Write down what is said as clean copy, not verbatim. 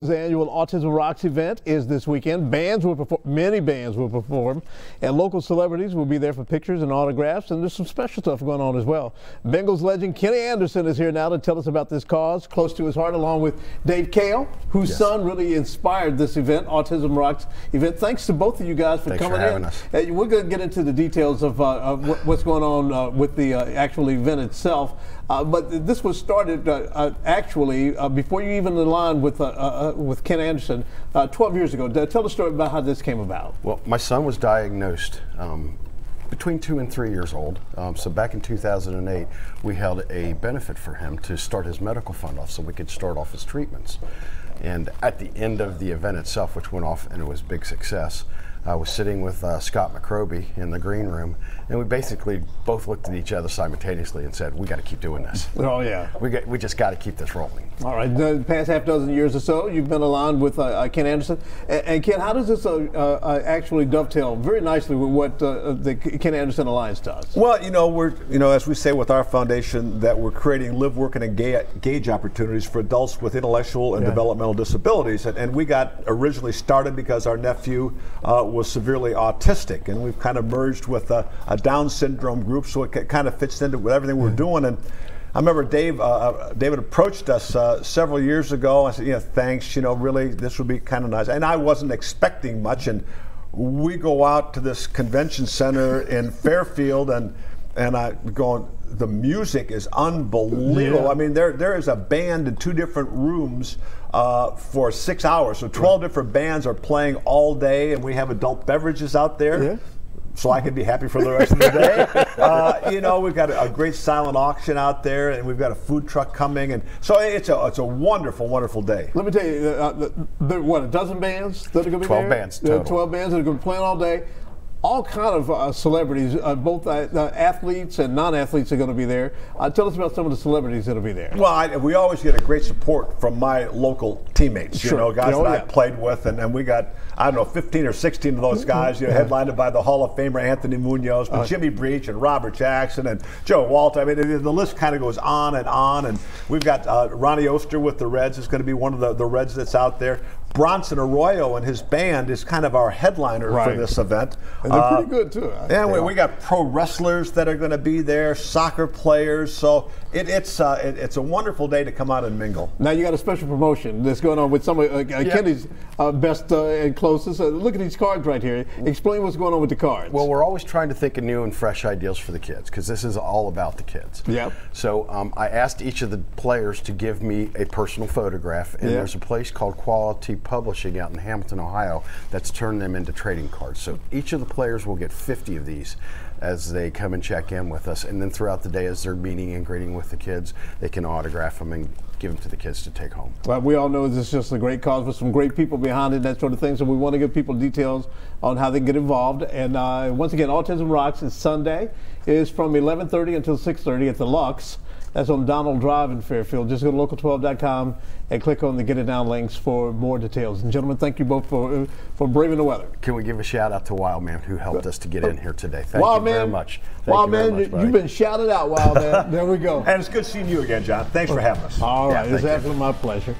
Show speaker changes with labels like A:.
A: The annual Autism Rocks event is this weekend. Bands will perform, many bands will perform, and local celebrities will be there for pictures and autographs, and there's some special stuff going on as well. Bengals legend Kenny Anderson is here now to tell us about this cause close to his heart, along with Dave Kahle, whose son really inspired this event, Autism Rocks event. Thanks to both of you guys for coming in.
B: Us.
A: We're going to get into the details of what's going on with the actual event itself. But this was started actually before you even aligned with Ken Anderson 12 years ago. Tell the story about how this came about.
B: Well, my son was diagnosed between 2 and 3 years old. So back in 2008, we held a benefit for him to start his medical fund off so we could start off his treatments. And at the end of the event itself, which went off and it was a big success, I was sitting with Scott McCroby in the green room, and we basically both looked at each other simultaneously and said, "We got to keep doing this.
A: Oh yeah,
B: we just got to keep this rolling."
A: All right, the past half dozen years or so, you've been aligned with Ken Anderson, and Ken, how does this actually dovetail very nicely with what the Ken Anderson Alliance does?
C: Well, we're as we say with our foundation, that we're creating live, work, and engage opportunities for adults with intellectual and developmental disabilities, and we got originally started because our nephew was severely autistic, and we've kind of merged with a Down syndrome group, so it kind of fits into with everything we're doing. And I remember David approached us several years ago. I said, thanks, really, this would be kind of nice. And I wasn't expecting much, and we go out to this convention center in Fairfield, and I'm going, the music is unbelievable. Yeah. I mean, there is a band in 2 different rooms for 6 hours. So 12 different bands are playing all day, and we have adult beverages out there. Yeah. So I can be happy for the rest of the day. We've got a great silent auction out there, and we've got a food truck coming, and so it's a wonderful, wonderful day.
A: Let me tell you, what, a dozen bands that are going to be
B: 12
A: there?
B: bands total.
A: 12 bands that are going to be playing all day. All kind of celebrities, both athletes and non-athletes are going to be there. Tell us about some of the celebrities that will be there.
C: Well, we always get a great support from my local teammates, guys that I played with, and we got, 15 or 16 of those guys, headlined by the Hall of Famer Anthony Munoz, but Jimmy Breach and Robert Jackson and Joe Walter. I mean, the list kind of goes on, and we've got Ronnie Oster with the Reds is going to be one of the Reds that's out there. Bronson Arroyo and his band is kind of our headliner for this event.
A: And they're pretty good too.
C: And we got pro wrestlers that are going to be there, soccer players. So it's a wonderful day to come out and mingle.
A: Now you got a special promotion that's going on with some of Kenny's best and closest. Look at these cards right here. Explain what's going on with the cards.
B: Well, we're always trying to think of new and fresh ideas for the kids, because this is all about the kids.
A: Yep.
B: So I asked each of the players to give me a personal photograph, and there's a place called Quality Publishing out in Hamilton, Ohio, that's turned them into trading cards. So each of the players will get 50 of these as they come and check in with us, and then throughout the day as they're meeting and greeting with the kids, they can autograph them and give them to the kids to take home.
A: Well, we all know this is just a great cause with some great people behind it, that sort of thing, so we want to give people details on how they can get involved. And once again, Autism Rocks is Sunday. It is from 11:30 until 6:30 at the Lux. That's on Donald Drive in Fairfield. Just go to local12.com and click on the Get It Now links for more details. And gentlemen, thank you both for braving the weather.
B: Can we give a shout out to Wildman, who helped us to get in here today? Thank you very much.
A: Wildman, you've been shouted out, Wildman. There we go.
C: And it's good seeing you again, John. Thanks for having us.
A: All right, it's absolutely my pleasure.